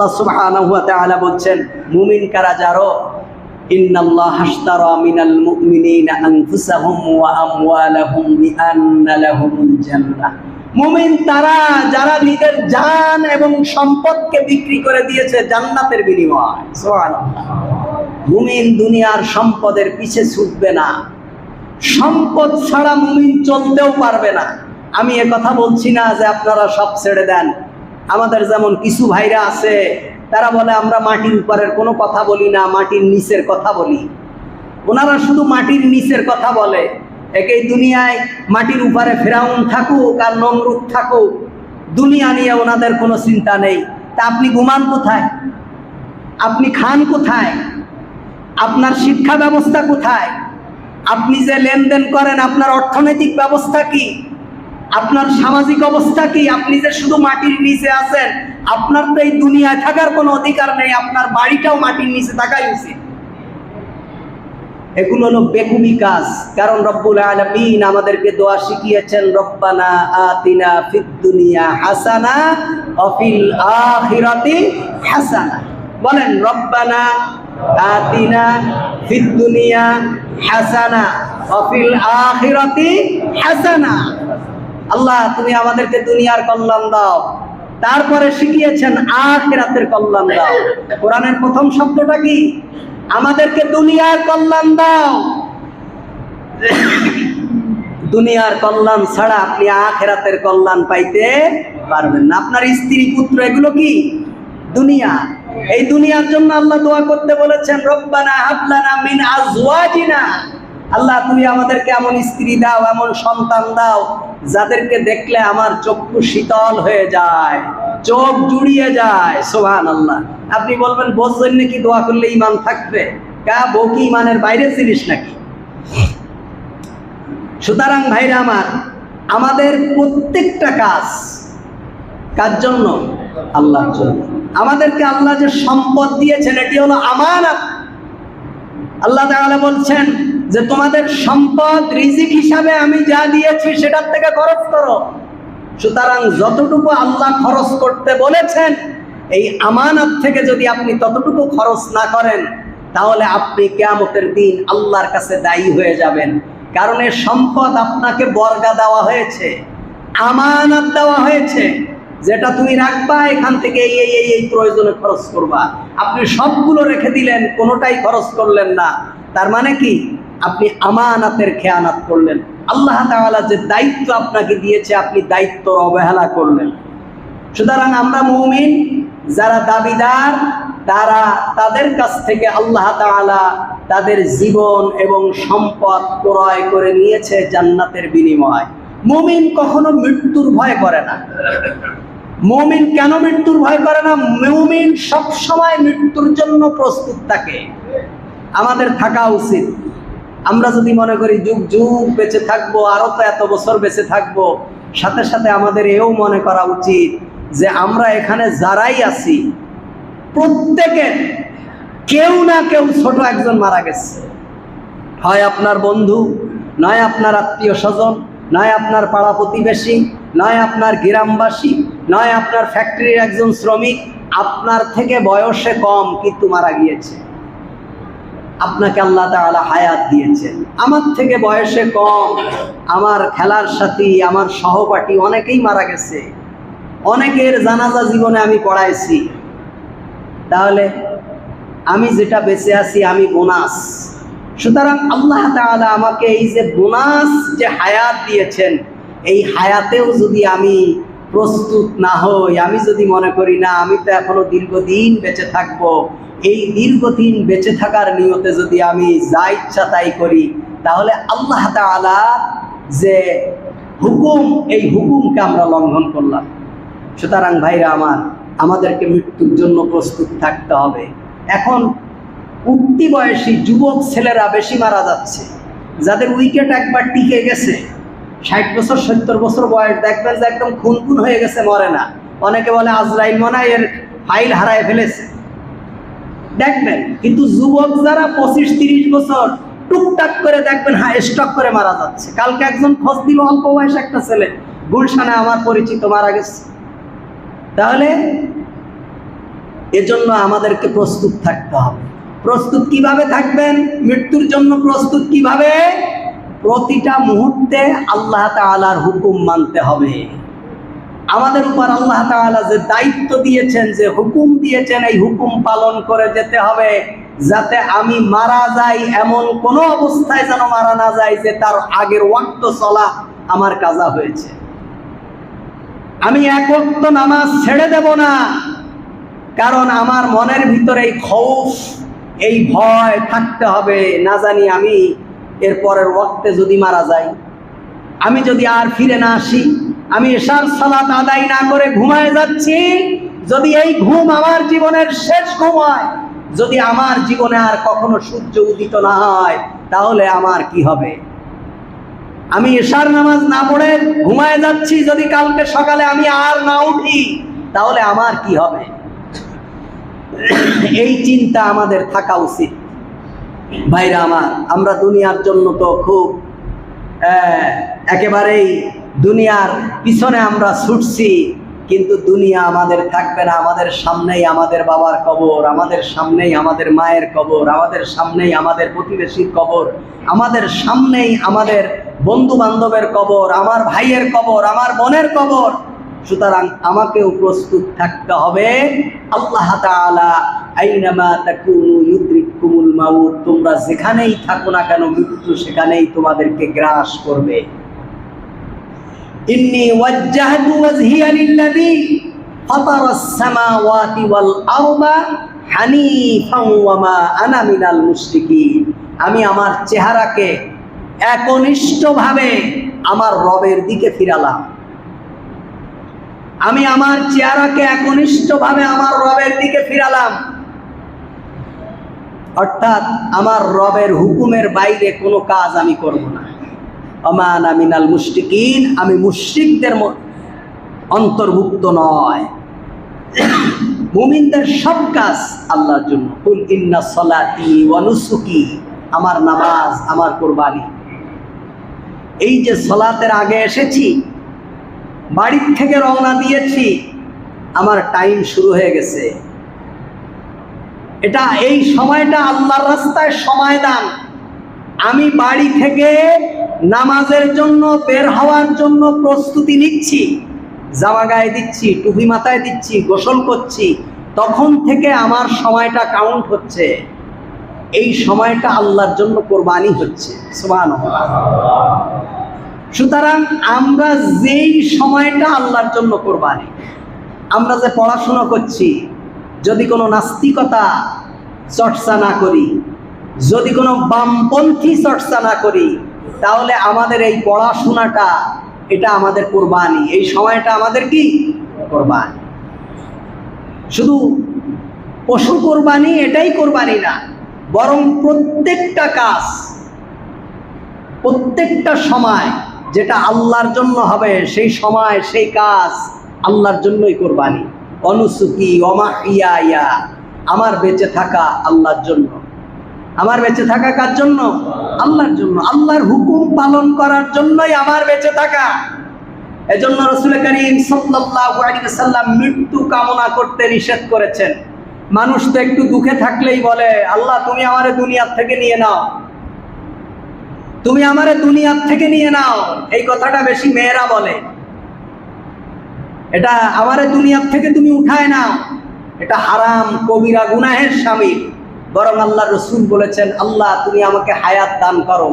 আল্লাহ সুবহানাহু ওয়া তাআলা বলছেন মুমিন কারা যারো ইন্নাল্লাহ আশতারা মিনাল মুমিনিনা আনফুসাহুম ওয়া আমওয়ালাহুম বিআন্না লাহুমুল জান্নাহ। মুমিন তারা যারা নিজের জান এবং সম্পদকে বিক্রি করে দিয়েছে জান্নাতের বিনিময়ে। সুবহানাল্লাহ। মুমিন দুনিয়ার সম্পদের পিছে ছুটবে না, সম্পদ ছাড়া মুমিন চলতেও পারবে না। আমি এ কথা বলছি না যে আপনারা সব ছেড়ে দেন। আমাদের যেমন কিছু ভাইরা আছে তারা বলে আমরা মাটির উপরের কোনো কথা বলি না, মাটির নিচের কথা বলি। ওনারা শুধু মাটির নিচের কথা বলে। একই দুনিয়ায় মাটির উপরে ফেরাউন থাকুক আর নমরুদ থাকুক, দুনিয়া নিয়ে ওনাদের কোনো চিন্তা নেই। তা আপনি ঘুমান কোথায়? আপনি খান কোথায়? আপনার শিক্ষা ব্যবস্থা কোথায়? আপনি যে লেনদেন করেন আপনার অর্থনৈতিক ব্যবস্থা কি? আপনার সামাজিক অবস্থা কি? আপনি যে শুধু মাটির নিচে আছেন, আপনার তো এই দুনিয়ায় থাকার কোনো অধিকার নেই। আপনার বাড়িটাও মাটির নিচে থাকাই উচিত। এগুলো হলো বেকুবি কাজ। কারণ রব্বুল আলামিন আমাদেরকে দোয়া শিখিয়েছেন, রব্বানা আতিনা ফিদ দুনিয়া হাসানা ওয়া ফিল আখিরাতি হাসানা। বলেন রব্বানা আতিনা ফিদ দুনিয়া হাসানা ওয়া ফিল আখিরাতি হাসানা। আল্লাহ তুমি আমাদেরকে দুনিয়ার কল্যাণ দাও, তারপরে শিখিয়েছেন আখিরাতের কল্যাণ দাও। কোরআনের প্রথম শব্দটা কি? আমাদেরকে দুনিয়ার কল্যাণ দাও। দুনিয়ার কল্যাণ ছাড়া আপনি আখিরাতের কল্যাণ পাইতে পারবেন না। আপনার স্ত্রী পুত্র এগুলো কি? দুনিয়া। এই দুনিয়ার জন্য আল্লাহ দোয়া করতে বলেছেন, রব্বানা হাব লানা মিন আজওয়াজিনা। আল্লাহ তুমি আমাদেরকে এমন স্ত্রী দাও, এমন সন্তান দাও যাদেরকে দেখলে আমার চক্ষু শীতল হয়ে যায়, চোখ জুড়িয়ে যায়। সুবহানাল্লাহ। আপনি বলবেন বোঝ জন্য কি দোয়া করলে ঈমান থাকবে? বউ কি ঈমানের বাইরে জিনিস নাকি? সুতরাং ভাইরা আমার, আমাদের প্রত্যেকটা কাজ কার জন্য? আল্লাহর জন্য। আমাদেরকে আল্লাহ যে সম্পদ দিয়েছেন এটি হলো আমানত। আল্লাহ তাআলা বলছেন যে তোমাদের সম্পদ রিজিক হিসাবে আমি যা দিয়েছি সেটার থেকে খরচ করো। সুতরাং যতটুকু আল্লাহ খরচ করতে বলেছেন এই আমানত থেকে যদি আপনি ততটুকু খরচ না করেন তাহলে আপনি কিয়ামতের দিন আল্লাহর কাছে দায়ী হয়ে যাবেন। কারণ এই সম্পদ আপনাকে বর্গা দেওয়া হয়েছে, আমানত দেওয়া হয়েছে, যেটা তুমি রাখবা, এখান থেকে এই প্রয়োজনে খরচ করবা। আপনি সবগুলো রেখে দিলেন, কোনোটাই খরচ করলেন না। তার মানে কি? আপনি আমানতের খেয়ানত করলেন। আল্লাহ তাআলা যে দায়িত্ব আপনাকে দিয়েছে আপনি দায়িত্বর অবহেলা করলেন। সুতরাং আমরা মুমিন যারা দাবিদার তাদের কাছ থেকে আল্লাহ তাআলা তাদের জীবন এবং সম্পদ ক্রয় করে নিয়েছে জান্নাতের বিনিময়। মুমিন কখনো মৃত্যুর ভয় করে না। মুমিন কেন মৃত্যুর ভয় করে না? মুমিন সব সময় মৃত্যুর জন্য প্রস্তুত থাকে। আমাদের থাকা উচিত। আমরা যদি মনে করি যুগ যুগ বেঁচে থাকবো, আরো তো এত বছর বেঁচে থাকবো, সাথে সাথে আমাদের এও মনে করা উচিত যে আমরা এখানে যারাই আছি প্রত্যেকের কেউ না কেউ ছোট একজন মারা গেছে। হয় আপনার বন্ধু, নয় আপনার আত্মীয় স্বজন, নয় আপনার পাড়া প্রতিবেশী, নয় আপনার গ্রামবাসী, নয় আপনার ফ্যাক্টরির একজন শ্রমিক, আপনার থেকে বয়সে কম কিন্তু মারা গিয়েছে। আপনাকে আল্লাহ তাআলা হায়াত দিয়েছেন। আমার থেকে বয়সে কম, আমার খেলার সাথী, আমার সহপাঠী অনেকেই মারা গেছে। অনেকের জানাজা জীবনে আমি পড়াইছি। তাহলে আমি যেটা বেঁচে আছি আমি বোনাস। সুতরাং আল্লাহ তাআলা আমাকে এই যে বোনাস যে হায়াত দিয়েছেন, এই হায়াতেও যদি আমি প্রস্তুত না হই, আমি যদি মনে করি না আমি তো এখনো দীর্ঘদিন বেঁচে থাকবো, এই দীর্ঘদিন বেঁচে থাকার নিয়তে যদি আমি যা ইচ্ছা তাই করি, তাহলে আল্লাহ তাআলা যে হুকুম, এই হুকুমকে আমরা লঙ্ঘন করলাম। সুতরাং ভাইরা আমার, আমাদেরকে মৃত্যুর জন্য প্রস্তুত থাকতে হবে। এখন উঠতি বয়সী যুবক ছেলেরা বেশি মারা যাচ্ছে, যাদের উইকেট একবার টিকে গেছে। 60 বছর 70 বছর বয়স দেখবেন যে একদম খুনখুন হয়ে গেছে, মরে না। অনেকে বলে আজরাইল মনে হয় এর ফাইল হারায় ফেলেছে, দেখবেন। কিন্তু যুবক যারা 25-30 বছর টুকটাক করে দেখবেন স্ট্রোক করে মারা যাচ্ছে। কালকে একজন খোঁজ দিল, অল্প বয়স একটা ছেলে গুলশানে আমার পরিচিত মারা গেছে। তাহলে এজন্য আমাদেরকে প্রস্তুত থাকতে হবে। প্রস্তুত কিভাবে থাকবেন? মৃত্যুর জন্য প্রস্তুত কিভাবে? প্রতিটা মুহূর্তে আল্লাহ তাআলার হুকুম মানতে হবে। আমাদের উপর আল্লাহ তাআলা যে দায়িত্ব দিয়েছেন, যে হুকুম দিয়েছেন, এই হুকুম পালন করে যেতে হবে, যাতে আমি মারা যাই এমন কোনো অবস্থায় যেন মারা না যায় যে তার আগের ওয়াক্ত চলা আমার কাজা হয়েছে। আমি এক ওয়াক্ত নামাজ ছেড়ে দেব না, কারণ আমার মনের ভিতরে এই খৌফ, এই ভয় থাকতে হবে, না জানি আমি এর পরের ওয়াক্তে যদি মারা যাই, আমি যদি আর ফিরে না আসি, আমি এশার সালাত আদায় না করে ঘুমায় যাচ্ছি, যদি এই ঘুম আমার জীবনের শেষ ঘুম হয়, যদি আমার জীবনে আর কখনো সূর্য উদিত না হয়, তাহলে আমার কি হবে? আমি এশার নামাজ না পড়ে ঘুমায় যাচ্ছি, যদি কালকে সকালে আমি আর না উঠি, তাহলে আমার কি হবে? এই চিন্তা আমাদের থাকা উচিত। ভাইরা আমার, আমরা দুনিয়ার জন্য তো খুব একেবারেই দুনিয়ার পিছনে আমরা ছুটছি, কিন্তু দুনিয়া আমাদের থাকবে না। আমাদের সামনেই আমাদের বাবার কবর, আমাদের সামনেই আমাদের মায়ের কবর, আমাদের সামনেই আমাদের প্রতিবেশীর কবর, আমাদের সামনেই আমাদের বন্ধু বান্ধবের কবর, আমার ভাইয়ের কবর, আমার বোনের কবর। সুতরাং আমাকেও প্রস্তুত থাকতে হবে। আল্লাহ তাআলা আইনামা তাকুনু ইউদরিকুমুল মাউত, তোমরা যেখানেই থাকো না কেন মৃত্যু সেখানেই তোমাদেরকে গ্রাস করবে। ইন্নী ওয়াজ্জাহতু ওয়াজহিয়া লিল্লাযী ফাতারাস সামাওয়াতি ওয়াল আরদা হানিফান ওয়া মা আনা মিনাল মুশরিকিন, আমি আমার চেহারাকে একনিষ্ঠভাবে আমার রবের দিকে ফিরালাম। আমি আমার চেহারাকে একনিষ্ঠভাবে আমার রবের দিকে ফিরালাম, অর্থাৎ আমার রবের হুকুমের বাইরে কোনো কাজ আমি করব না। ওয়া মা আনা মিনাল মুশরিকিন, আমি মুশরিকদের অন্তর্ভুক্ত নয়। মুমিনদের সব কাজ আল্লাহর জন্য। কুল ইন্না সলাতি ওয়া নুসুকি, আমার নামাজ, আমার কুরবানি। এই যে সলাতের আগে এসেছি, বাড়ির থেকে রওনা দিয়েছি, আমার টাইম শুরু হয়ে গেছে। এই সময়টা আল্লাহর রাস্তায় সময় দান। আমি বাড়ি থেকে নামাজের জন্য বের হওয়ার জন্য প্রস্তুতি নিচ্ছি, জামা গায়ে দিচ্ছি, টুপি মাথায় দিচ্ছি, গোসল করছি, তখন থেকে আমার সময়টা কাউন্ট হচ্ছে। এই সময়টা আল্লাহর জন্য কোরবানি হচ্ছে। সুবহানাল্লাহ। সুতরাং আমরা যেই সময়টা আল্লাহর জন্য কোরবানি, আমরা যে পড়াশোনা করছি, যদি কোনো নাস্তিকতা চর্চা না করি, যদি কোনো বামপন্থী চর্চা না করি, তাহলে আমাদের এই পড়াশোনাটা এটা আমাদের কোরবানি। এই সময়টা আমাদের কি কোরবানি। শুধু পশু কোরবানি এটাই কোরবানি না, বরং প্রত্যেকটা কাজ, প্রত্যেকটা সময় যেটা আল্লাহর জন্য হবে, সেই সময় সেই কাজ আল্লাহর জন্যই কোরবানি। অনুসুকি ওমাহিয়া, আমার বেঁচে থাকা আল্লাহর জন্য। আমার বেঁচে থাকা কার জন্য? আল্লাহর জন্য। আল্লাহর হুকুম পালন করার জন্যই আমার বেঁচে থাকা। এজন্য রাসূল করিম সাল্লাল্লাহু আলাইহি ওয়াসাল্লাম মৃত্যু কামনা করতে নিষেধ করেছেন। মানুষ তো একটু দুঃখে থাকলেই বলে, আল্লাহ তুমি আমারে দুনিয়ার থেকে নিয়ে নাও, তুমি আমারে দুনিয়ার থেকে নিয়ে নাও। এই কথাটা বেশি মেয়েরা বলে, এটা আমারে দুনিয়ার থেকে তুমি উঠায় নাও, এটা হারাম কবিরা গুনাহের শামিল। বরং আল্লাহ রসুল বলেছেন, আল্লাহ তুমি আমাকে হায়াত দান করো,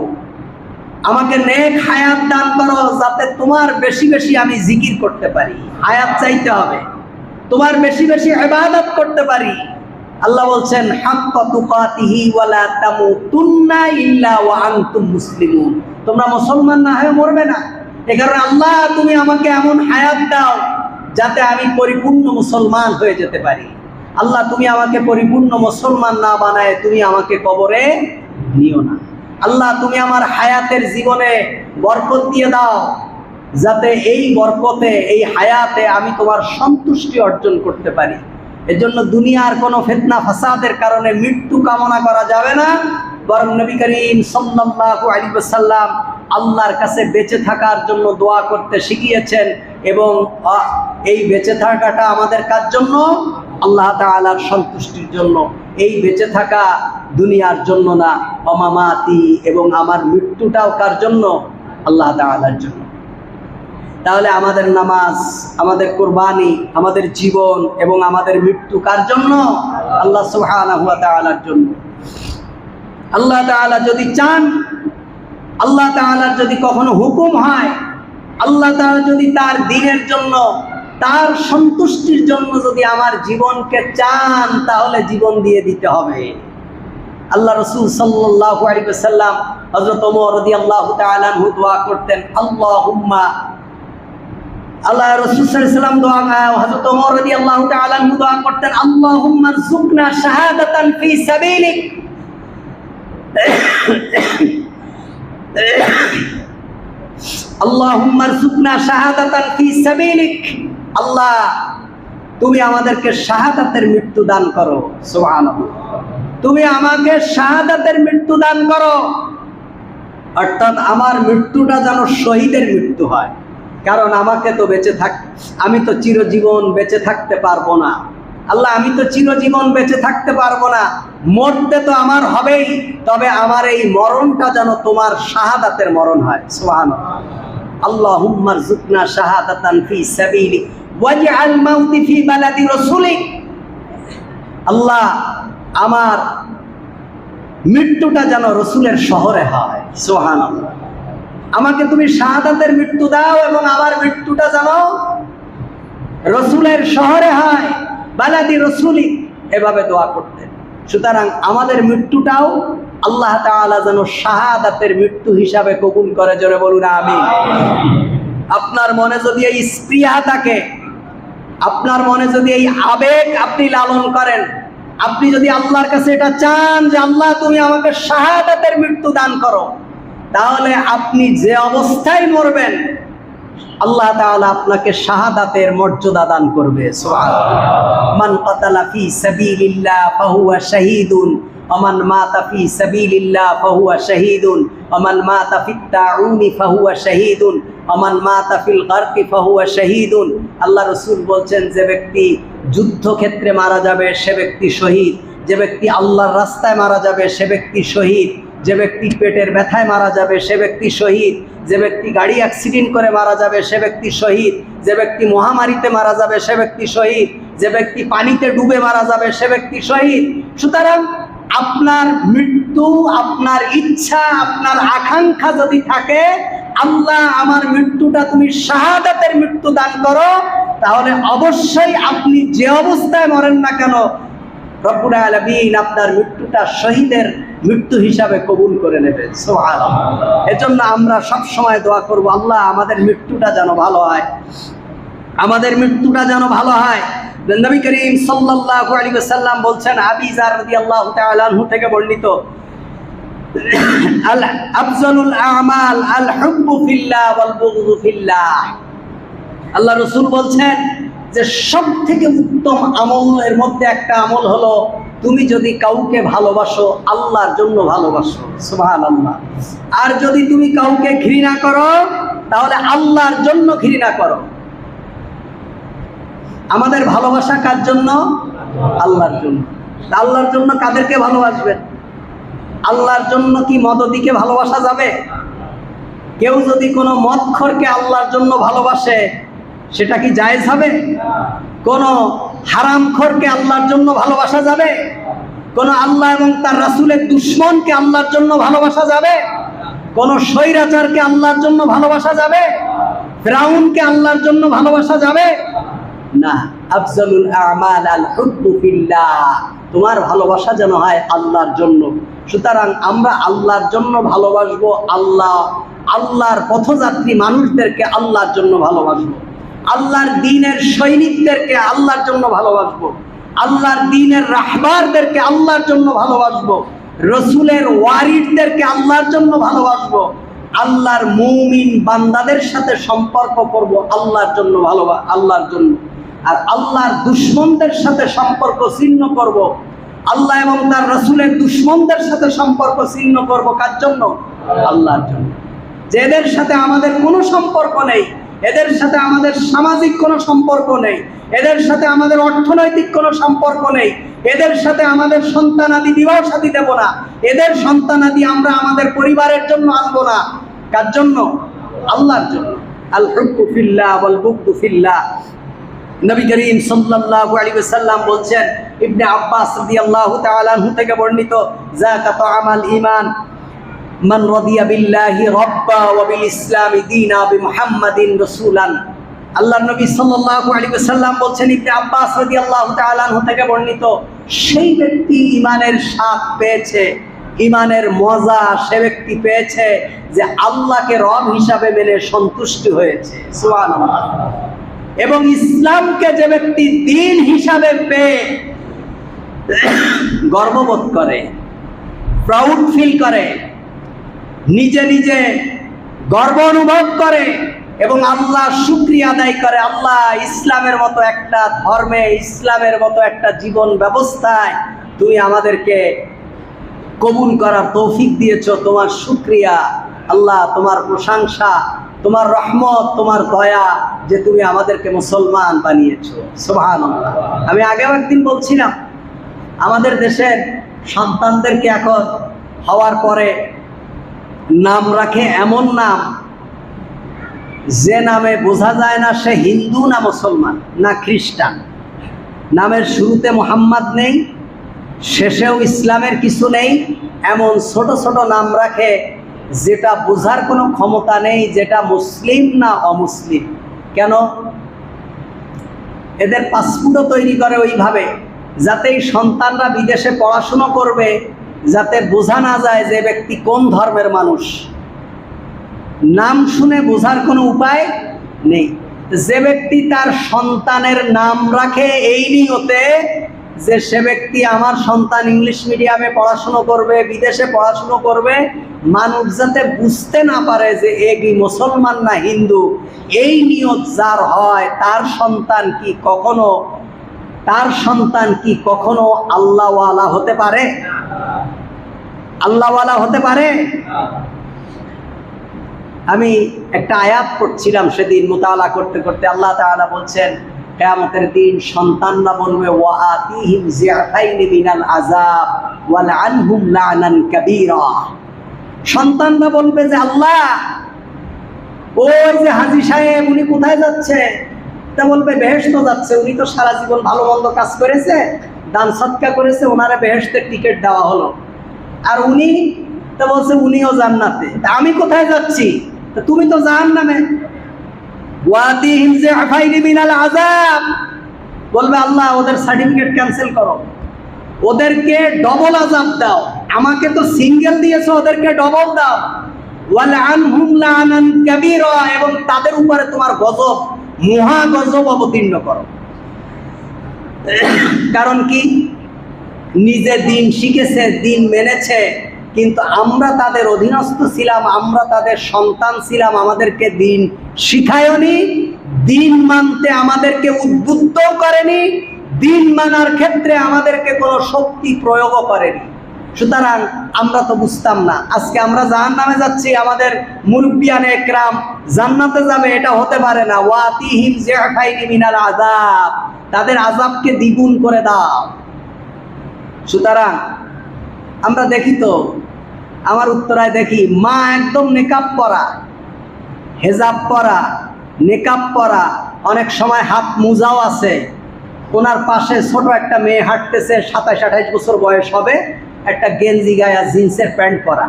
আমাকে নেক হায়াত দান করো, যাতে তোমার বেশি বেশি আমি জিকির করতে পারি। হায়াত চাইতে হবে, তোমার বেশি বেশি ইবাদত করতে পারি। আল্লাহ বলছেন, হাক্কা তুকাতিহি ওয়ালা তামুতুন্না ইল্লা ওয়া আনতুম মুসলিমুন, তোমরা মুসলমান না হয়ে মরবে না। এই কারণে আল্লাহ তুমি আমাকে এমন হায়াত দাও যাতে আমি পরিপূর্ণ মুসলমান হয়ে যেতে পারি। আল্লাহ তুমি আমাকে পরিপূর্ণ মুসলমান না বানায় তুমি আমাকে কবরে নিও না। আল্লাহ তুমি আমার হায়াতের জীবনে বরকত দিয়ে দাও, যাতে এই বরকতে, এই হায়াতে আমি তোমার সন্তুষ্টি অর্জন করতে পারি। এজন্য দুনিয়ার কোনো ফিতনা ফাসাদের কারণে মৃত্যু কামনা করা যাবে না, বরং নবী করিম সাল্লাল্লাহু আলাইহি ওয়াসাল্লাম আল্লাহর কাছে বেঁচে থাকার জন্য দোয়া করতে শিখিয়েছেন। এবং এই বেঁচে থাকাটা আমাদের কার জন্য? আল্লাহ তাআলার সন্তুষ্টির জন্য, এই বেঁচে থাকা দুনিয়ার জন্য না। অমামাতি, এবং আমার মৃত্যুটাও কার জন্য? আল্লাহ তাআলার জন্য। তাহলে আমাদের নামাজ, আমাদের কুরবানি, আমাদের জীবন এবং আমাদের মৃত্যু কার জন্য? আল্লাহ সুবহানাহু ওয়া তাআলার জন্য। আল্লাহ তাআলা যদি চান, আল্লাহ তাআলার যদি কখনো হুকুম হয়, আল্লাহ তাআলা যদি তার দ্বীনের জন্য, তার সন্তুষ্টির জন্য যদি আমার জীবনকে চান, তাহলে জীবন দিয়ে দিতে হবে। আল্লাহ রাসূল সাল্লাল্লাহু আলাইহি ওয়াসাল্লাম, হযরত ওমর রাদিয়াল্লাহু তাআলা আনহু দোয়া করতেন, আল্লাহুম্মা, আল্লাহ রাসূল সাল্লাল্লাহু আলাইহি ওয়াসাল্লাম দোয়া, হযরত ওমর রাদিয়াল্লাহু তাআলা আনহু দোয়া করতেন, আল্লাহুম্মা রযুকনা শাহাদাতান ফি সাবিলিক। আল্লাহুম্মা রযুকনা শাহাদাতান ফি সাবিলিক। আল্লাহ, তুমি আমাদেরকে শাহাদাতের মৃত্যু দান করো। সুবহানাল্লাহ, তুমি আমাকে শাহাদাতের মৃত্যু দান করো। অর্থাৎ আমার মৃত্যুটা যেন শহীদের মৃত্যু হয়, কারণ আমাকে তো আমি তো চিরজীবন বেঁচে থাকতে পারবো না। আল্লাহ, আমি তো চিরজীবন বেঁচে থাকতে পারবো না, মরতে তো আমার হবেই, তবে আমার এই মরণটা যেন তোমার শাহাদাতের মরণ হয়। সুবহানাল্লাহ। আল্লাহুম্মা রযুকনা শাহাদাতান ফি সাবিলিক ওয়াজআল মাউতি ফি বালাদি রাসূলিক। আল্লাহ, আমার মৃত্যুটা যেন রাসূলের শহরে হয়। সুবহানাল্লাহ। আমাকে তুমি শাহাদাতের মৃত্যু দাও এবং আমার মৃত্যুটা যেন রাসূলের শহরে হয়, বালাদি রাসূলিক, এভাবে দোয়া করতেন। সুতরাং আমাদের মৃত্যুটাও আল্লাহ তাআলা যেন শাহাদাতের মৃত্যু হিসাবে কবুল করে, জোরে বলুন আমিন। আপনার মনে যদি এই স্পৃহা থাকে, আপনার মনে যদি এই আবেগ আপনি লালন করেন, আপনি যদি আল্লাহর কাছে এটা চান যে আল্লাহ তুমি আমাকে শাহাদাতের মৃত্যু দান করো, তাহলে আপনি যে অবস্থায় মরবেন আল্লাহ তাআলা আপনাকে শাহাদাতের মর্যাদা দান করবে। সুবহানাল্লাহ। মান কাতালা ফি সাবিলিল্লাহ ফাহুয়া শাহীদুন ওয়া মান মাতা ফি সাবিলিল্লাহ ফাহুয়া শাহীদুন ওয়া মান মাতা ফিত তাউনি ফাহুয়া শাহীদুন ওয়া মান মাতা ফিল গারকি ফাহুয়া শাহীদুন। আল্লাহ রাসূল বলছেন, যে ব্যক্তি যুদ্ধক্ষেত্রে মারা যাবে সে ব্যক্তি শহীদ, যে ব্যক্তি আল্লাহর রাস্তায় মারা যাবে সে ব্যক্তি শহীদ, যে ব্যক্তি পেটের ব্যথায় মারা যাবে সে ব্যক্তি শহীদ, যে ব্যক্তি গাড়ি অ্যাক্সিডেন্ট করে মারা যাবে সে ব্যক্তি শহীদ, যে ব্যক্তি মহামারীতে মারা যাবে সে ব্যক্তি শহীদ, যে ব্যক্তি পানিতে ডুবে মারা যাবে সে ব্যক্তি শহীদ। সুতরাং আপনার মৃত্যু, আপনার ইচ্ছা, আপনার আকাঙ্ক্ষা যদি থাকে, আল্লাহ আমার মৃত্যুটা তুমি শাহাদাতের মৃত্যু দান করো, তাহলে অবশ্যই আপনি যে অবস্থায় মরেন না কেন রব্বুল আলামিন আপনার মৃত্যুটা শহীদের মৃত্যু হিসাবে কবুল করে নেবেন। সুবহানাল্লাহ। এজন্য আমরা সব সময় দোয়া করব, আল্লাহ আমাদের মৃত্যুটা যেন ভালো হয়, আমাদের মৃত্যুটা যেন ভালো হয়। নবী করিম সাল্লাল্লাহু আলাইহি ওয়াসাল্লাম বলছেন, আবী যার রাদিয়াল্লাহু তাআলা আনহু থেকে বর্ণিত, আল আফজালুল আমাল আল হুব্বু ফিল্লাহ ওয়াল বুগযু ফিল্লাহ। আল্লাহ রাসূল বলছেন যে সবথেকে উত্তম আমলের মধ্যে একটা আমল হলো তুমি যদি কাউকে ভালোবাসো আল্লাহর জন্য ভালোবাসো। সুবহানাল্লাহ। আর যদি তুমি কাউকে ঘৃণা করো তাহলে আল্লাহর জন্য ঘৃণা করো। আমাদের ভালোবাসা কার জন্য? আল্লাহর জন্য। আল্লাহর জন্য কাদেরকে ভালোবাসবেন? আল্লাহর জন্য কি মদদিকে ভালোবাসা যাবে? কেউ যদি কোনো মদখোরকে আল্লাহর জন্য ভালোবাসে সেটা কি জায়েজ হবে? কোনো হারামখোরকে আল্লাহর জন্য ভালোবাসা যাবে? কোনো আল্লাহ এবং তার রাসূলের দুশমনকে আল্লাহর জন্য ভালোবাসা যাবে? কোনো স্বৈরাচারকে আল্লাহর জন্য ভালোবাসা যাবে? ফিরাউনকে আল্লাহর জন্য ভালোবাসা যাবে না। আফজালুল আমাল আল হুব্বু ফিল্লাহ। তোমার ভালোবাসা যেন হয় আল্লাহর জন্য। সুতরাং আমরা আল্লাহর জন্য ভালোবাসবো, আল্লাহর পথযাত্রী মানুষদেরকে আল্লাহর জন্য ভালোবাসবো, আল্লাহর দ্বীনের সৈনিকদেরকে আল্লাহর জন্য ভালোবাসবো, আল্লাহর দ্বীনের রাহবারদেরকে আল্লাহর জন্য ভালোবাসবো, রসুলের ওয়ারিদদেরকে আল্লাহর জন্য ভালোবাসবো, আল্লাহর মুমিন বান্দাদের সাথে সম্পর্ক করব আল্লাহর জন্য, আল্লাহর জন্য। আর আল্লাহর দুশমনদের সাথে সম্পর্ক ছিন্ন করব, আল্লাহ এবং তার রসুলের দুশমনদের সাথে সম্পর্ক ছিন্ন করব কার জন্য? আল্লাহর জন্য। যাদের সাথে আমাদের কোনো সম্পর্ক নেই, এদের সাথে আমাদের সামাজিক কোনো সম্পর্ক নেই, এদের সাথে আমাদের অর্থনৈতিক কোনো সম্পর্ক নেই, এদের সাথে আমাদের সন্তানাদি বিবাহ শাদী দেব না, এদের সন্তানাদি আমরা আমাদের পরিবারের জন্য আনবো না। কার জন্য? আল্লাহর জন্য। আল হুব্বু ফিল্লাহ ওয়াল বুগদু ফিল্লাহ। নবী করিম সাল্লাল্লাহু আলাইহি ওয়াসাল্লাম বলছেন, ইবনে আব্বাস রাদিয়াল্লাহু তাআলা আনহু থেকে বর্ণিত, যাকা তাআমাল ঈমান মান রাদিয়া বিল্লাহি রাব্বা ওয়া বিল ইসলামি দীনা বিমুহাম্মাদিন রাসূলান। আল্লাহর নবী সাল্লাল্লাহু আলাইহি ওয়াসাল্লাম বলছেন, ইবনে আব্বাস রাদিয়াল্লাহু তাআলা আনহু থেকে বর্ণিত, সেই ব্যক্তি ঈমানের স্বাদ পেয়েছে, ঈমানের মজা সে ব্যক্তি পেয়েছে যে আল্লাহকে রব হিসাবে মেনে সন্তুষ্টি হয়েছে। সুবহানাল্লাহ। এবং ইসলামকে যে ব্যক্তি দ্বীন হিসাবে পেয়ে গর্ববোধ করে, প্রাউড ফিল করে, নিজে নিজে গর্ব অনুভব করে এবং আল্লাহ শুকরিয়া আদায় করে, আল্লাহ ইসলামের মতো একটা ধর্মে, ইসলামের মতো একটা জীবন ব্যবস্থায় তুমি আমাদেরকে কবুল করার তৌফিক দিয়েছো, তোমার শুকরিয়া আল্লাহ, তোমার প্রশংসা, তোমার রহমত, তোমার দয়া যে তুমি আমাদেরকে মুসলমান বানিয়েছো। সুবহানাল্লাহ। আমি আগেও একদিন বলছিলাম, আমাদের দেশের সন্তানদেরকে এখন হওয়ার পরে নাম রাখে এমন নাম যে নামে বোঝা যায় না সে হিন্দু না মুসলমান না খ্রিস্টান। নামের শুরুতে মোহাম্মদ নেই, শেষেও ইসলামের কিছু নেই, এমন ছোট ছোট নাম রাখে যেটা বোঝার কোনো ক্ষমতা নেই যেটা মুসলিম না অমুসলিম। কেন? এদের পাসপোর্টও তৈরি করে ওইভাবে যাতে এই সন্তানরা বিদেশে পড়াশুনো করবে, যাতে বোঝা না যায় যে ব্যক্তি কোন ধর্মের মানুষ। নাম শুনে বোঝার কোনো উপায় নেই। যে ব্যক্তি তার সন্তানের নাম রাখে এই নিয়তে যে সে ব্যক্তি আমার সন্তান ইংলিশ মিডিয়ামে পড়াশুনো করবে, বিদেশে পড়াশুনো করবে, মানুষ যাতে বুঝতে না পারে যে এ কি মুসলমান না হিন্দু, এই নিয়ত যার হয় তার সন্তান কি কখনো আল্লাহওয়ালা হতে পারে? আল্লাহওয়ালা হতে পারে? আমি একটা আয়াত পড়ছিলাম সেদিন মুতাআলা করতে করতে, আল্লাহ তাআলা বলছেন কিয়ামতের দিন সন্তানরা বলবে, ওয়া আতিহিম জিআফাইনি মিনাল আযাব ওয়া লাআনহুম লা'নান কাবীরা। সন্তানরা বলবে যে আল্লাহ, ওই যে হাজী সাহেব উনি কোথায় যাচ্ছে? তা বলবে বেহেশত যাচ্ছে, উনি তো সারা জীবন ভালো মন্দ কাজ করেছে, দান সদকা করেছে, ওনারে বেহেশতের টিকিট দেওয়া হলো। আর উনি তা বলছে উনিও জান্নাতে, তা আমি কোথায় যাচ্ছি? তা তুমি তো জাহান্নামে। ওয়াতিহিম জিআফাইনি মিনাল আযাব, বলবে আল্লাহ ওদের সার্টিফিকেট ক্যান্সেল করো, ওদেরকে ডবল আযাব দাও, আমাকে তো সিঙ্গেল দিয়েছো, ওদেরকে ডবল দাও। ওয়ালআনহুম লা'নান কাবীরা, এবং তাদের উপরে তোমার গজব, মহা গজব অবতীর্ণ করো। কারণ কি? নিজে দিন শিখেছে, দিন মেনেছে, কিন্তু আমরা তাদের অধীনস্থ ছিলাম, আমরা তাদের সন্তান ছিলাম, আমাদেরকে দিন শিখায়নি, দিন মানতে আমাদেরকে উদ্বুদ্ধও করেনি, দিন মানার ক্ষেত্রে আমাদেরকে কোনো শক্তি প্রয়োগও করেনি। সুতরাং আমরা তো বুঝতাম না। আজকে আমরা জাহান্নামে যাচ্ছি, আমাদের মুরব্বিয়ানে একরাম জান্নাতে যাবে, এটা হতে পারে না। ওয়াতিহিম জিআফাইনি মিনাল আযাব, তাদের আযাবকে দ্বিগুণ করে দাও। সুতরাং আমরা দেখি তো, আমার উত্তরায় দেখি মা একদম নেকাব পরা, হেজাব পরা, নেকাব পরা, অনেক সময় হাত মোজাও আছে, ওনার পাশে ছোট একটা মেয়ে হাঁটতেছে, 27-28 বছর বয়স হবে, একটা গেঞ্জি গায়ে জিন্সের প্যান্ট পরা,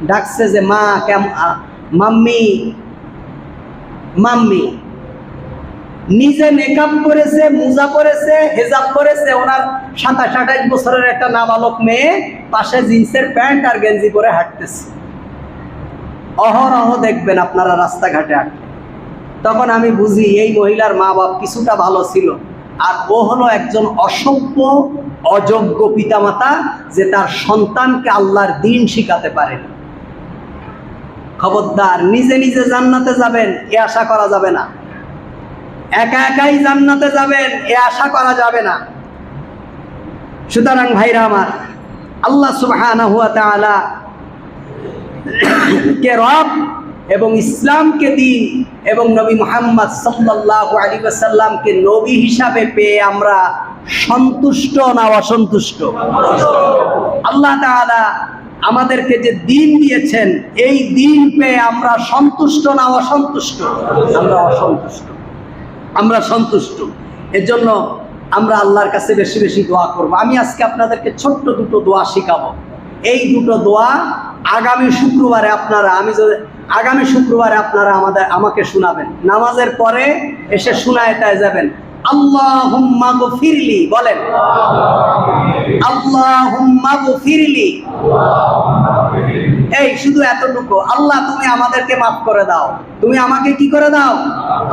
ডাকছে যে মা, মাম্মি মাম্মি। নিজে মেকআপ করেছে, মোজা পরেছে, হেজাব করেছে, ওনার 27-28 বছরের একটা নাবালক মেয়ে পাশে জিন্সের প্যান্ট আর গেঞ্জি পরে হাঁটতেছে। অহরহ দেখবেন আপনারা রাস্তাঘাটে হাঁটলে, তখন আমি বুঝি এই মহিলার মা বাপ কিছুটা ভালো ছিল, আর ও হলো একজন অসভ্য অযোগ্য পিতামাতা যে তার সন্তানকে আল্লাহর দ্বীন শিখাতে পারেনি। খবরদার, নিজে নিজে জান্নাতে যাবেন এ আশা করা যাবে না, একা একাই জান্নাতে যাবেন এ আশা করা যাবে না। সুতরাং ভাইরা আমার, আল্লাহ সুবহানাহু ওয়া তাআলা কে রব এবং ইসলামকে দিন এবং নবী মুহাম্মদ সাল্লাল্লাহু আলাইহি ওয়াসাল্লামকে নবী হিসাবে পেয়ে আমরা সন্তুষ্ট না অসন্তুষ্ট? আল্লাহ তাআলা আমাদেরকে যে দিন দিয়েছেন, এই দিন পেয়ে আমরা সন্তুষ্ট না অসন্তুষ্ট? আমরা অসন্তুষ্ট, আমরা সন্তুষ্ট। এজন্য আমরা আল্লাহর কাছে বেশি বেশি দোয়া করব। আমি আজকে আপনাদেরকে ছোট্ট দুটো দোয়া শিখাবো। এই দুটো দোয়া আগামী শুক্রবারে আপনারা আমাকে শোনাবেন। নামাজের পরে এসে শোনায় তাই যাবেন। আল্লাহুম্মা গফিরলি, বলেন আল্লাহুম্মা গফিরলি। এই শুধু এতটুকু, আল্লাহ তুমি আমাদেরকে মাফ করে দাও, তুমি আমাকে কি করে দাও?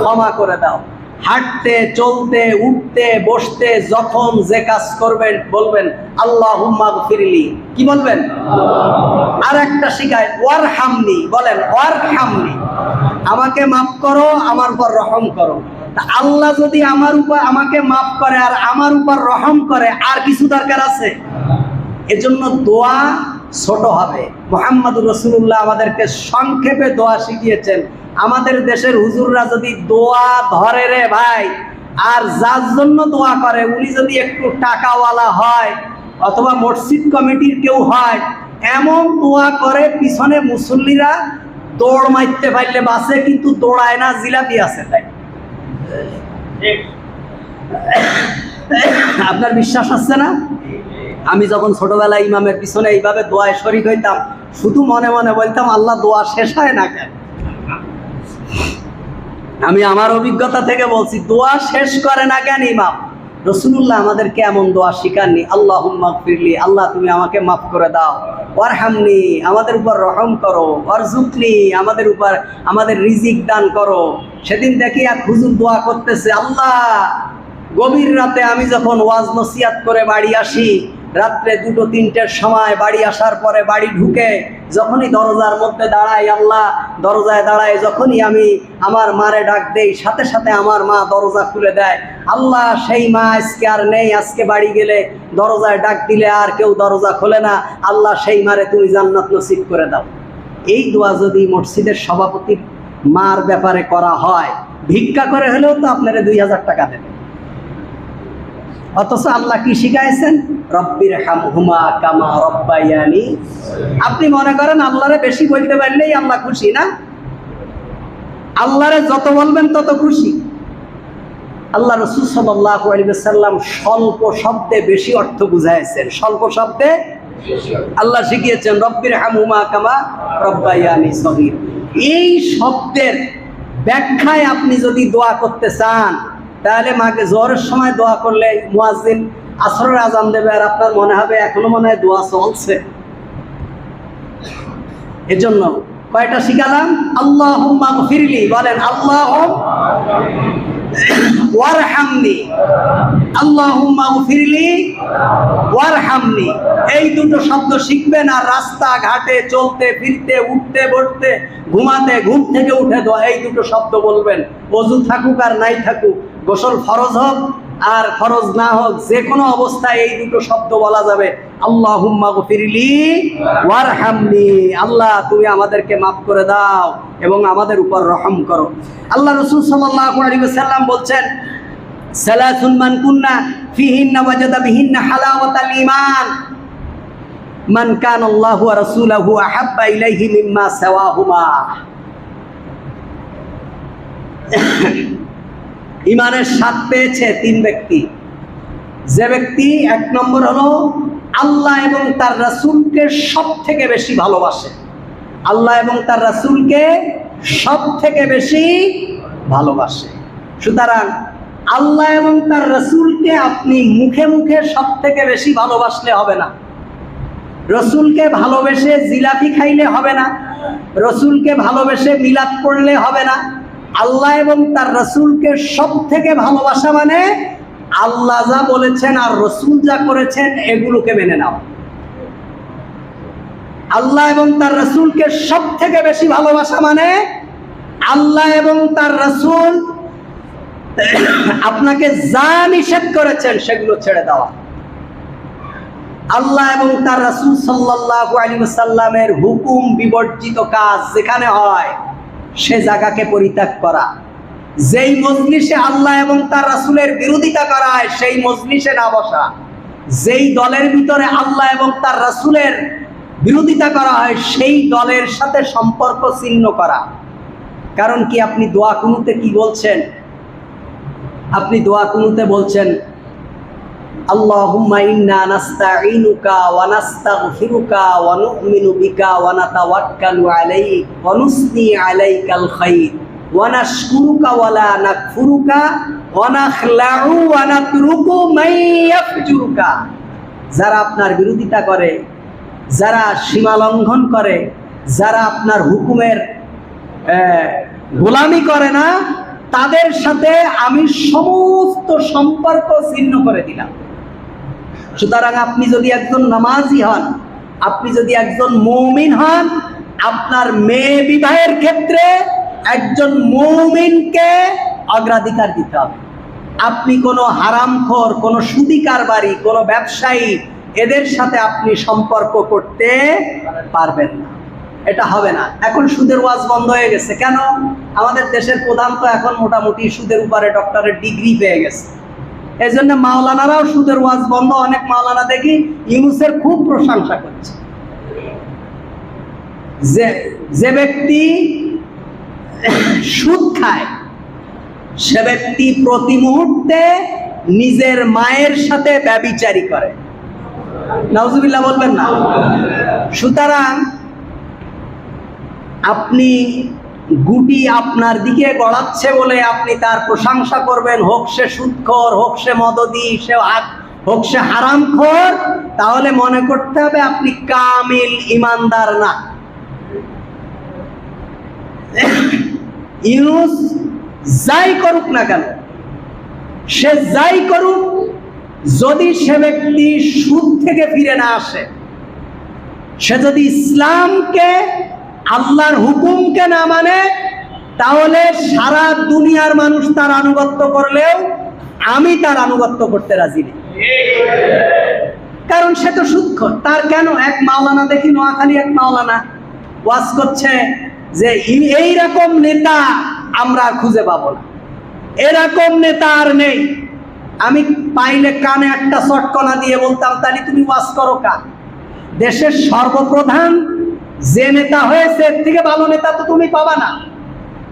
ক্ষমা করে দাও। হাঁটতে, চলতে, উঠতে, বসতে যখন যে কাজ করবেন বলবেন আল্লাহুম্মা গফিরলি। কি বলবেন? আর একটা শিখায় ওয়ারহামনি, বলেন ওয়ারহামনি, আমাকে মাফ করো, আমার উপর রহম করো। আল্লাহ যদি আমাকে মাফ করে আর আমার উপর রহম করে, আর কিছু দরকার আছে? এজন্য দোয়া ছোট হবে। মুহাম্মদুর রাসূলুল্লাহ আমাদেরকে সংক্ষেপে দোয়া শিখিয়েছেন। আমাদের দেশের হুজুররা যদি দোয়া ধরে রে ভাই, আর যার জন্য দোয়া করে উনি যদি একটু টাকাওয়ালা হয় অথবা মসজিদ কমিটির কেউ হয়, এমন দোয়া করে পিছনে মুসল্লিরা দৌড় মারতে পারলে বাসে, কিন্তু দৌড়ায় না, জিলাপি আছে তাই। আপনার বিশ্বাস আসছে না? আমি যখন ছোটবেলায় ইমামের পিছনে এইভাবে দোয়ায় শরীক হইতাম, শুধু মনে মনে বলতাম আল্লাহ দোয়া শেষ হয় না কেন? আমি আমার অভিজ্ঞতা থেকে বলছি, দোয়া শেষ করে না কেন ইমাম? রাসূলুল্লাহ আমাদেরকে এমন দোয়া শিখাননি। আল্লাহুম্মা গফিরলি, আল্লাহ তুমি আমাকে মাফ করে দাও। ওয়ারহামনি, আমাদের উপর রহম করো। ওয়ারজুকনি, আমাদের উপর আমাদের রিজিক দান করো। সেদিন দেখি এক হুজুর দোয়া করতেছে, আল্লাহ গভীর রাতে আমি যখন ওয়াজ নসিহত করে বাড়ি আসি, রাত্রে 2-3টের সময় বাড়ি আসার পরে বাড়ি ঢুকে যখনই দরজার মধ্যে দাঁড়াই, আল্লাহ দরজায় দাঁড়ায় যখনই আমি আমার মারে ডাক দেই, সাথে সাথে আমার মা দরজা খুলে দেয়। আল্লাহ সেই মা আজকে আর নেই, আজকে বাড়ি গেলে দরজায় ডাক দিলে আর কেউ দরজা খোলে না। আল্লাহ সেই মারে তুমি জান্নাত নসিব করে দাও। এই দোয়া যদি মসজিদের সভাপতির মার ব্যাপারে করা হয়, ভিক্ষা করে হলেও তো আপনারা 2000 টাকা দেবে। অথচ আল্লাহ কি শিখাইছেন? রব্বির হামহুমা কামা রব্বায়ানি। আপনি মনে করেন আল্লাহরে বেশি বলতে পারলেই আল্লাহ খুশি না? আল্লাহরে যত বলবেন তত খুশি। আল্লাহ রাসূল সাল্লাল্লাহু আলাইহি ওয়াসাল্লাম স্বল্প শব্দে বেশি অর্থ বুঝাইছেন। স্বল্প শব্দে আল্লাহ শিখিয়েছেন রব্বির হামহুমা কামা রব্বায়ানি সগীর। এই শব্দের ব্যাখ্যায় আপনি যদি দোয়া করতে চান, তাহলে মাকে জোহরের সময় দোয়া করলে মুয়াজ্জিন আসরের আজান দেবে, আর আপনার মনে হবে এখনো মনে হয় দোয়া চলছে। এজন্য কয়টা শিখালাম? আল্লাহুম্মা গফিরলি, বলেন ওয়ারহামনি, আল্লাহুম্মা গফিরলি ওয়ারহামনি। এই দুটো শব্দ শিখবেন, আর রাস্তা ঘাটে চলতে ফিরতে, উঠতে বসতে, ঘুমাতে, ঘুম থেকে উঠে দোয়া এই দুটো শব্দ বলবেন। ওযু থাকুক আর নাই থাকুক, গোসল ফরজ হোক আর ফরজ না হোক, যে কোনো অবস্থায় এই দুটো শব্দ বলা যাবে। আল্লাহুম্মা গফিরলি ওয়ারহামনি, আল্লাহ তুমি আমাদেরকে মাফ করে দাও এবং আমাদের উপর রহম করো। আল্লাহ রাসূল সাল্লাল্লাহু আলাইহি ওয়াসাল্লাম বলছেন, সালাসুন মান কুন্না ফিহিন্না ওয়াজাদা বিহিন্না হালাওয়াতাল ঈমান, মান কানা আল্লাহু ওয়া রাসূলুহু আহাব্বা ইলাইহি মিম্মা সাওয়াহুমা। ইমানের স্বাদ পেয়েছে 3 ব্যক্তি। যে ব্যক্তি 1 নম্বর হলো আল্লাহ এবং তার রাসূলকে সব থেকে বেশি ভালোবাসে। আল্লাহ এবং তার রাসূলকে সব থেকে বেশি ভালোবাসে। সুতরাং আল্লাহ এবং তার রাসূলকে আপনি মুখে মুখে সব থেকে বেশি ভালোবাসলে হবে না। রাসূলকে ভালোবেসে জিলাপি খাইলে হবে না। রাসূলকে ভালোবেসে মিলাদ পড়লে হবে না। আল্লাহ এবং তার রাসূলকে সব থেকে ভালোবাসা মানে আল্লাহ যা বলেছেন আর রাসূল যা করেছেন এগুলোকে মেনে নাও। আল্লাহ এবং তার রাসূলকে সব থেকে বেশি ভালোবাসা মানে আল্লাহ এবং তার রাসূল আপনাকে যা নিষেধ করেছেন সেগুলো ছেড়ে দেওয়া। আল্লাহ এবং তার রাসূল সাল্লাল্লাহু আলাইহি ওয়াসাল্লামের হুকুম বিবর্জিত কাজ যেখানে হয় সে জায়গাকে পরিত্যাগ করা। যেই মজলিসে আল্লাহ এবং তার রাসূলের বিরোধিতা করা হয় সেই মজলিসে না বসা। যেই দলের ভিতরে আল্লাহ এবং তার রাসূলের বিরোধিতা করা হয় সেই দলের সাথে সম্পর্ক ছিন্ন করা। কারণ কি, আপনি দোয়া কুনুতে কি বলছেন? আপনি দোয়া কুনুতে বলছেন আল্লাহুম্মা ইন্না নাস্তাঈনুকা ওয়া নাস্তাগফিরুকা ওয়া নু'মিনু বিকা ওয়া নাতাওয়াক্কালু আলাইক ওয়া নুসনি আলাইকাল খায়র ওয়া নাশকুরুকা ওয়া লা নাকফুরুকা ওয়া নাখলাউ ওয়া নাতরুকু মান ইয়াফজুরুকা। যারা আপনার বিরোধিতা করে, যারা সীমা লঙ্ঘন করে, যারা আপনার হুকুমের গোলামি করে না, তাদের সাথে আমি সমস্ত সম্পর্ক ছিন্ন করে দিলাম। সুতরাং আপনি যদি একজন নামাজি হন, আপনি যদি একজন মুমিন হন, আপনার মেয়ে বিবাহের ক্ষেত্রে একজন মুমিনকে অগ্রাধিকার দিতে হবে। আপনি কোনো হারামখোর, কোনো সুদি কারবারি, কোনো ব্যবসায়ী এদের সাথে আপনি সম্পর্ক করতে পারবেন না, এটা হবে না। এখন সুদের ওয়াজ বন্ধ হয়ে গেছে কেন? আমাদের দেশের প্রধান তো এখন মোটামুটি সুদের উপরে ডক্টরের ডিগ্রি পেয়ে গেছে। এই জন্য মাওলানারাও সুদের ওয়াজ বন্ধ। অনেক মাওলানা দেখি ইউনূসের খুব প্রশংসা করছে। যে ব্যক্তি সুদ খায় সে ব্যক্তি প্রতি মুহূর্তে নিজের মায়ের সাথে ব্যভিচারী করে। নাউজুবিল্লাহ বলবেন না? সুতরাং আপনি গুটি আপনার দিকে গড়াচ্ছে বলে আপনি তার প্রশংসা করবেন, হোক সে সুদখোর, হোক সে মদদি, হোক সে হারামখোর, তাহলে মনে করতে হবে আপনি কামিল ইমানদার না। ইউনূস যাই করুক না কেন, সে যাই করুক, যদি সে ব্যক্তি সুদ থেকে ফিরে না আসে, সে যদি ইসলামকে, আল্লাহর হুকুমকে না মানে, তাহলে সারা দুনিয়ার মানুষ তার আনুগত্য করলেও আমি তার আনুগত্য করতে রাজি নেই। কারণ সে তো সুদখোর। তার কেন? এক মাওলানা দেখি নোয়াখালী এক মাওলানা ওয়াজ করছে যে এইরকম নেতা আমরা খুঁজে পাবো না, এরকম নেতা আর নেই। আমি পাইলে কানে একটা চটকনা দিয়ে বলতাম, তাহলে তুমি ওয়াজ করো কা? দেশের সর্বপ্রধান যে নেতা হয়েছে এর থেকে ভালো নেতা তো তুমি পাবা না।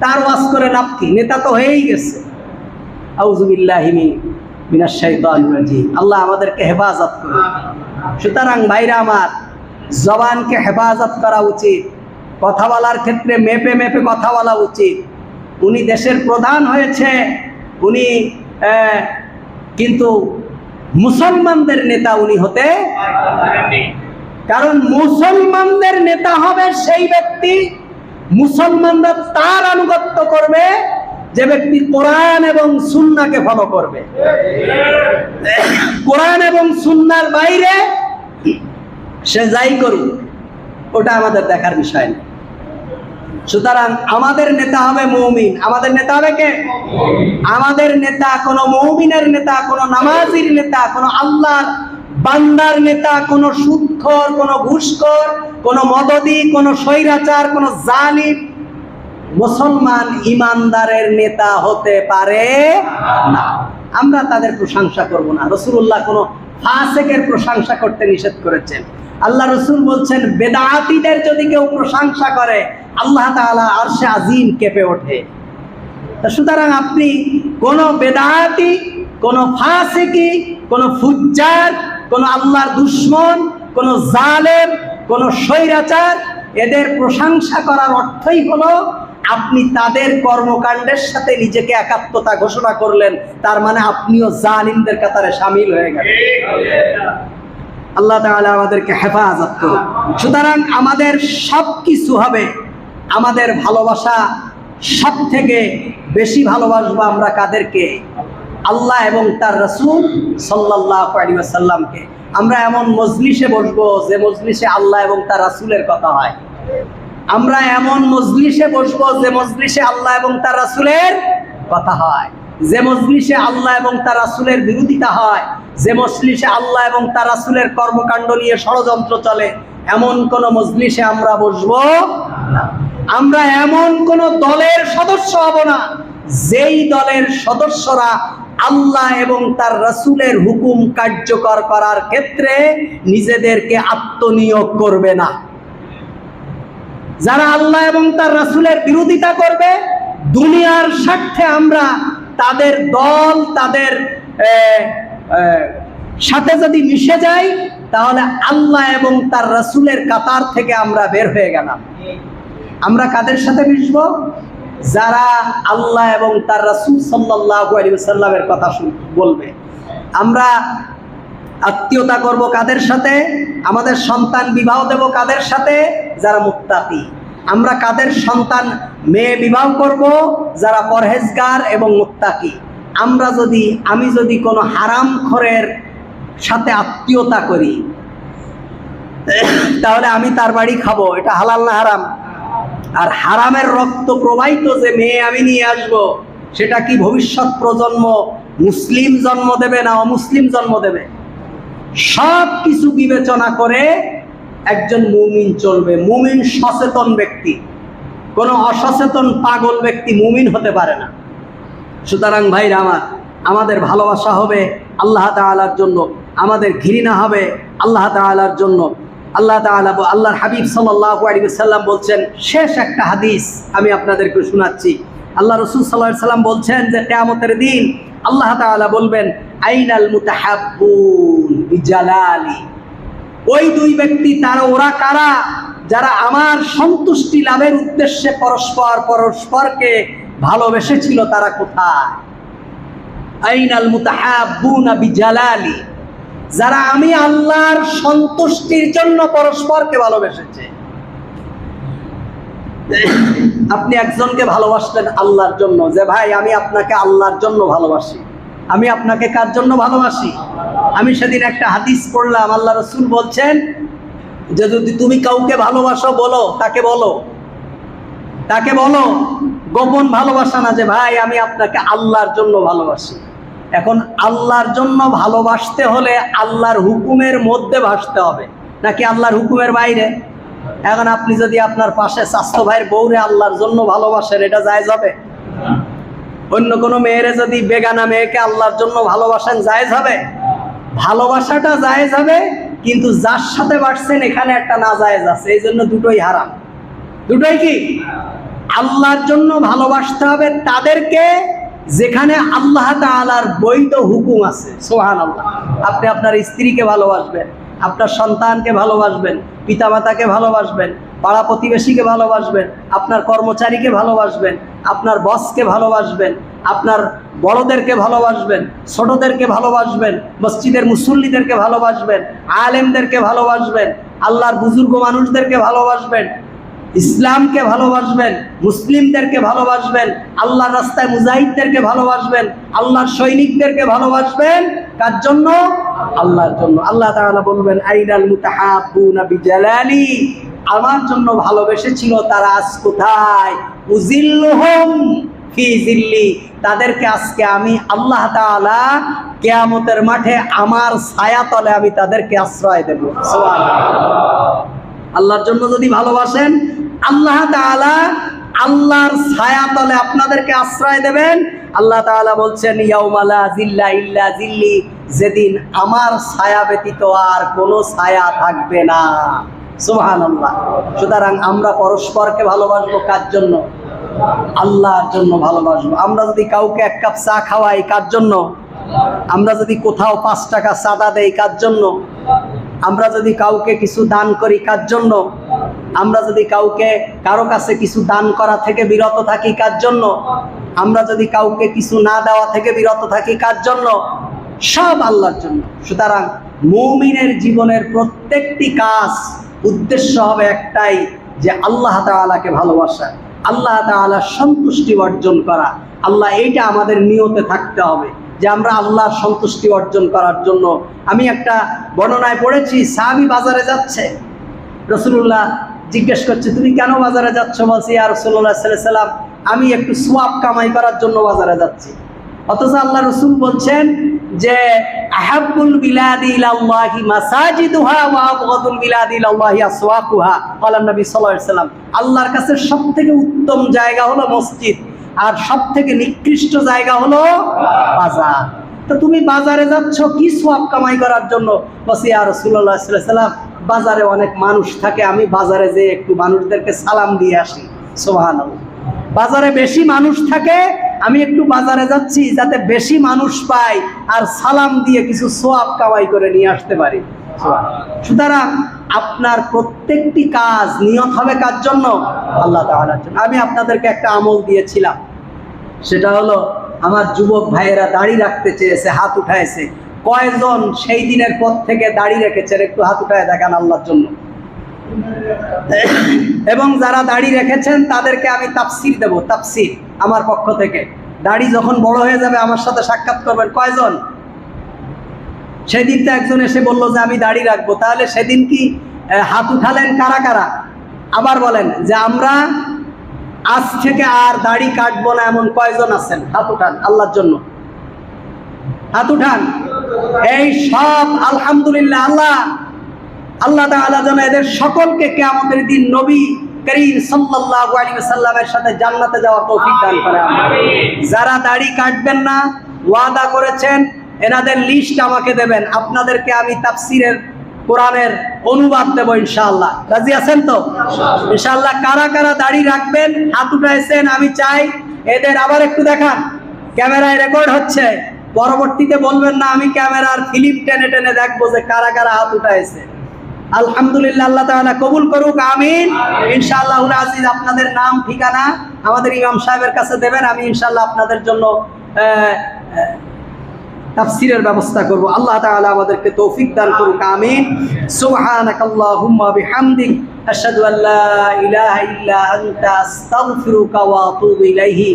তার ওয়াজ করে লাভ কি? নেতা তো হয়েই গেছে। আউযুবিল্লাহি মিনাশ শাইতানির রাজিম। আল্লাহ আমাদেরকে হেফাজত করুন। সুতরাং ভাইরা আমার, জবানকে হেফাজত করা উচিত। কথা বলার ক্ষেত্রে মেপে মেপে কথা বলা উচিত। উনি দেশের প্রধান হয়েছে, উনি কিন্তু মুসলমানদের নেতা উনি হতে, কারণ মুসলমানদের নেতা হবে সেই ব্যক্তি, মুসলমানরা তার আনুগত্য করবে যে ব্যক্তি কোরআন এবং সুন্নাহকে ফলো করবে। কোরআন এবং সুন্নাহর বাইরে সে যাই করুক, ওটা আমাদের দেখার বিষয় না। সুতরাং আমাদের নেতা হবে মুমিন। আমাদের নেতা হবে কে? আমাদের নেতা কোনো মুমিনের নেতা, কোনো নামাজির নেতা, কোনো আল্লাহর বান্দার নেতা, কোনো সুদখোর, কোনো ঘুষখোর, কোনো মদদি, কোনো স্বৈরাচার, কোনো জালিম মুসলমান ইমানদারের নেতা হতে পারে না। আমরা তাদের প্রশংসা করব না। রাসূলুল্লাহ কোনো ফাসিকের প্রশংসা করতে নিষেধ করেছেন। আল্লাহ রাসূল বলছেন, বেদাতীদের যদি কেউ প্রশংসা করে আল্লাহ তাআলা আরশে আজিম কেঁপে ওঠে। সুতরাং আপনি কোনো বেদাতি, কোনো ফাসিকি, কোনো ফুজ্জার, কোনো আল্লাহর দুশমন, কোনো জালেম, কোনো স্বৈরাচার, এদের প্রশংসা করার অর্থই হলো আপনি তাদের কর্মকাণ্ডের সাথে নিজেকে একাত্মতা ঘোষণা করলেন। তার মানে আপনিও জালিমদের কাতারে শামিল হয়ে গেলেন। আল্লাহ তাআলা আমাদেরকে হেফাজত করুন। সুতরাং আমাদের সব কিছু হবে, আমাদের ভালোবাসা সব থেকে বেশি ভালোবাসবো আমরা কাদেরকে? আল্লাহ এবং তার রাসূল সাল্লাল্লাহু আলাইহি ওয়াসাল্লামকে। আমরা এমন মজলিসে বসবো যে মজলিসে আল্লাহ এবং তার রাসূলের কথা হয়। আমরা এমন মজলিসে বসবো যে মজলিসে আল্লাহ এবং তার রাসূলের কথা হয়। যে মজলিসে আল্লাহ এবং তার রাসূলের বিরোধিতা হয়, যে মজলিসে আল্লাহ এবং তার রাসূলের কর্মকাণ্ড নিয়ে ষড়যন্ত্র চলে, এমন কোন মজলিসে আমরা বসবো না। আমরা এমন কোন দলের সদস্য হব না যেই দলের সদস্যরা আল্লাহ এবং তার রাসূলের হুকুম কার্যকর করার ক্ষেত্রে নিজেদেরকে আত্মনিয়োগ করবে না। যারা আল্লাহ এবং তার রাসূলের বিরোধিতা করবে, দুনিয়ার স্বার্থে আমরা তাদের দল, তাদের সাথে যদি মিশে যাই, তাহলে আল্লাহ এবং তার রাসূলের কাতার থেকে আমরা বের হয়ে গেলাম। আমরা কাদের সাথে মিশবো? যারা আল্লাহ এবং তার রাসূল সাল্লাল্লাহু আলাইহি ওয়াসাল্লামের কথা বলবে। আমরা আত্মীয়তা করব কাদের সাথে? আমাদের সন্তান বিবাহ দেব কাদের সাথে? যারা মুত্তাকি। আমরা কাদের সন্তান মেয়ে বিবাহ করব? যারা পরহেজগার এবং মুত্তাকি। আমি যদি কোনো হারামখোরের সাথে আত্মীয়তা করি, তাহলে আমি তার বাড়ি খাবো, এটা হালাল না হারাম? আর হারামের রক্ত প্রবাহিত যে মেয়ে আমি নিয়ে আসব, সেটা কি ভবিষ্যৎ প্রজন্ম মুসলিম জন্ম দেবে না অমুসলিম জন্ম দেবে? সব কিছু বিবেচনা করে একজন মুমিন চলবে। মুমিন সচেতন ব্যক্তি, কোনো অসচেতন পাগল ব্যক্তি মুমিন হতে পারে না। সুতরাং ভাইরা আমার, আমাদের ভালোবাসা হবে আল্লাহ তাআলার জন্য, আমাদের ঘৃণা হবে আল্লাহ তাআলার জন্য। আল্লাহর হাবিব সাল্লাল্লাহু আলাইহি ওয়াসাল্লাম বলছেন, শেষ একটা হাদিস আমি আপনাদেরকে শোনাচ্ছি। আল্লাহ রাসূল সাল্লাল্লাহু আলাইহি ওয়াসাল্লাম বলছেন যে কিয়ামতের দিন আল্লাহ তাআলা বলবেন, আইনাল মুতাহাব্বুন বিজালালি। ওই দুই ব্যক্তি, ওরা কারা? যারা আমার সন্তুষ্টি লাভের উদ্দেশ্যে পরস্পরকে ভালোবেসেছিল, তারা কোথায়? আইনাল মুতাহাব্বুনা বিজালালি। যারা আমি আল্লাহর সন্তুষ্টির জন্য পরস্পরকে ভালোবেসেছে। আপনি একজনকে ভালোবাসলেন আল্লাহর জন্য, যে ভাই আমি আপনাকে আল্লাহর জন্য ভালোবাসি। আমি আপনাকে কার জন্য ভালোবাসি? আমি সেদিন একটা হাদিস পড়লাম, আল্লাহ রাসূল বলছেন যে যদি তুমি কাউকে ভালোবাসো, তাকে বলো গোপন ভালোবাসা না, যে ভাই আমি আপনাকে আল্লাহর জন্য ভালোবাসি। এখন আল্লাহর জন্য ভালোবাসতে হলে আল্লাহর হুকুমের মধ্যে ভাসতে হবে, নাকি আল্লাহর হুকুমের বাইরে? এখন আপনি যদি আপনার পাশে চাচতো ভাইয়ের বউরে আল্লাহর জন্য ভালোবাসেন, এটা জায়েজ হবে? অন্য কোনো মেয়েরে যদি, বেগানা মেয়েকে আল্লাহর জন্য ভালোবাসেন, জায়েজ হবে? ভালোবাসাটা জায়েজ হবে, কিন্তু যার সাথে বাসছেন এখানে একটা নাজায়েজ আছে, এই জন্য দুটোই হারাম। দুটোই কি? আল্লাহর জন্য ভালোবাসতে হবে তাদেরকে যেখানে আল্লাহ তাআলার বৈধ হুকুম আছে। সুবহানাল্লাহ। আপনি আপনার স্ত্রীকে ভালোবাসবেন, আপনার সন্তানকে ভালোবাসবেন, পিতামাতাকে ভালোবাসবেন, পাড়া প্রতিবেশীকে ভালোবাসবেন, আপনার কর্মচারীকে ভালোবাসবেন, আপনার বসকে ভালোবাসবেন, আপনার বড়দেরকে ভালোবাসবেন, ছোটদেরকে ভালোবাসবেন, মসজিদের মুসল্লিদেরকে ভালোবাসবেন, আলেমদেরকে ভালোবাসবেন, আল্লাহর বুজুর্গ মানুষদেরকে ভালোবাসবেন, ইসলামকে ভালোবাসবেন, মুসলিমদেরকে ভালোবাসবেন, আল্লাহর রাস্তায় মুজাহিদদেরকে ভালোবাসবেন, আল্লাহর সৈনিকদেরকে ভালোবাসবেন। কার জন্য? আল্লাহর জন্য। আল্লাহ তাআলা বলবেন, আইনাল মুতাহাব্বুনা বিজালালি। আমার জন্য ভালোবেসেছিল তারা, আজ কোথায়? উজিল্লুহুম ফি জিল্লি। তাদেরকে আজকে আমি আল্লাহ তাআলা কিয়ামতের মাঠে আমার ছায়াতলে আমি তাদেরকে আশ্রয় দেব। সুবহানাল্লাহ। আল্লাহর জন্য যদি ভালোবাসেন, আল্লাহ তাআলা আল্লাহর ছায়াতলে আপনাদেরকে আশ্রয় দেবেন। আল্লাহ তাআলা বলছেন, ইয়াউমা লা জিল্লা ইল্লা জিল্লি। যেদিন আমার ছায়া ব্যতীত আর কোনো ছায়া থাকবে না। সুবহানাল্লাহ। সুতরাং আমরা পরস্পরকে ভালোবাসবো কার জন্য? আল্লাহর জন্য ভালোবাসবো। আমরা যদি কাউকে এক কাপ চা খাওয়াই, কার জন্য? আমরা যদি কোথাও 5 টাকা চাঁদা দেই, কার জন্য? আমরা যদি কাউকে কিছু দান করি, কার জন্য? আমরা যদি কারো কাছে কিছু দান করা থেকে বিরত থাকি, কার জন্য? আমরা যদি কাউকে কিছু না দেওয়া থেকে বিরত থাকি, কার জন্য? সব আল্লাহর জন্য। সুতরাং মুমিনের জীবনের প্রত্যেকটি কাজ উদ্দেশ্য হবে একটাই, যে আল্লাহ তাআলাকে ভালোবাসা, আল্লাহ তাআলার সন্তুষ্টি অর্জন করা। আল্লাহ, এইটা আমাদের নিয়তে থাকতে হবে যে আমরা আল্লাহর সন্তুষ্টি অর্জন করার জন্য। আমি একটা বর্ণনায় পড়েছি, সাহাবী বাজারে যাচ্ছে, রাসূলুল্লাহ জিজ্ঞেস করছে, তুমি কেন বাজারে যাচ্ছ? বলছি, ইয়া রাসূলুল্লাহ সাল্লাল্লাহু আলাইহি ওয়াসাল্লাম, আমি একটু সওয়াব কামাই করার জন্য বাজারে যাচ্ছি। অথচ আল্লাহ রাসূল বলছেন, যে আহাব্বুল বিলাদি ইলাল্লাহি মাসাজিদুহা ওয়া আবগাদুল বিলাদি ইলাল্লাহি আসওয়াকুহা ক্বালা নবী সাল্লাল্লাহু আলাইহি ওয়াসাল্লাম, আল্লাহর কাছে সবথেকে উত্তম জায়গা হলো মসজিদ আর সবথেকে নিকৃষ্ট জায়গা হলো বাজার। তো তুমি বাজারে যাচ্ছ কি সওয়াব কামাই করার জন্য? বসে ইয়া রাসূলুল্লাহ সাল্লাল্লাহু আলাইহি ওয়াসাল্লাম, বাজারে অনেক মানুষ থাকে, আমি বাজারে যেয়ে একটু মানুষদেরকে সালাম দিয়ে আসি। সুবহানাল্লাহ। বাজারে বেশি মানুষ থাকে, আমি একটু বাজারে যাচ্ছি যাতে বেশি মানুষ পাই আর সালাম দিয়ে কিছু সওয়াব কামাই করে নিয়ে আসতে পারি। সুতরাং আপনার প্রত্যেকটি কাজ নিয়ত হবে কার জন্য? আল্লাহ তাআলার জন্য। আমি আপনাদেরকে একটা আমল দিয়েছিলাম, সেটা হলো আমার যুবক ভাইয়েরা দাড়ি রাখতে চেয়েছে, হাত উঠাইছে। কয়জন সেই দিনের পর থেকে দাড়ি রেখেছেন একটু হাত উঠায় দেখান আল্লাহর জন্য। এবং যারা দাড়ি রেখেছেন তাদেরকে আমি তাফসীর দেব, তাফসীর আমার পক্ষ থেকে। দাড়ি যখন বড় হয়ে যাবে আমার সাথে সাক্ষাৎ করবেন। কয়জন? সেদিন তো একজন এসে বলল যে আমি দাড়ি রাখবো, তাহলে সেদিন কি হাত উঠালেন কারা কারা? আবার বলেন যে আমরা আজ থেকে আর দাড়ি কাটবো না, এমন কয়জন আছেন? হাত উঠান আল্লাহর জন্য, হাত উঠান। এই সব আলহামদুলিল্লাহ, আল্লাহ তাআলা যেন এদের সকলকে কিয়ামতের দিন নবী করিম সাল্লাল্লাহু আলাইহি ওয়াসাল্লামের সাথে জান্নাতে যাওয়ার তৌফিক দান করে। যারা দাড়ি কাটবেন না ওয়াদা করেছেন, এনাদের লিস্ট আমাকে দেবেন, আপনাদেরকে আমি তাফসীরের কোরআনের অনুবাদ দেব ইনশাআল্লাহ। রাজি আছেন তো? ইনশাআল্লাহ। কারা কারা দাড়ি রাখবেন হাত উঠাইছেন আমি চাই এদের আবার একটু দেখান, ক্যামেরায় রেকর্ড হচ্ছে। পরবর্তীতে বলবেন না আমি ক্যামেরার ফিল্ম টেনে টেনে দেখবো যে কারা কারা হাত উঠাইছে। আলহামদুলিল্লাহ, আল্লাহ তাআলা কবুল করুক, আমিন। ইনশাআল্লাহুল আজিজ আপনাদের নাম ঠিকানা আমাদের ইমাম সাহেবের কাছে দেবেন, আমি ইনশাআল্লাহ আপনাদের জন্য তাফসীরের ব্যবস্থা করব। আল্লাহ তাআলা আমাদেরকে তৌফিক দান করুক, আমিন। সুবহানাকাল্লাহুম্মা বিহামদিক আশহাদু আল্লা ইলাহা ইল্লা আনতা আস্তাগফিরুকা ওয়া আতুবু ইলাইহি।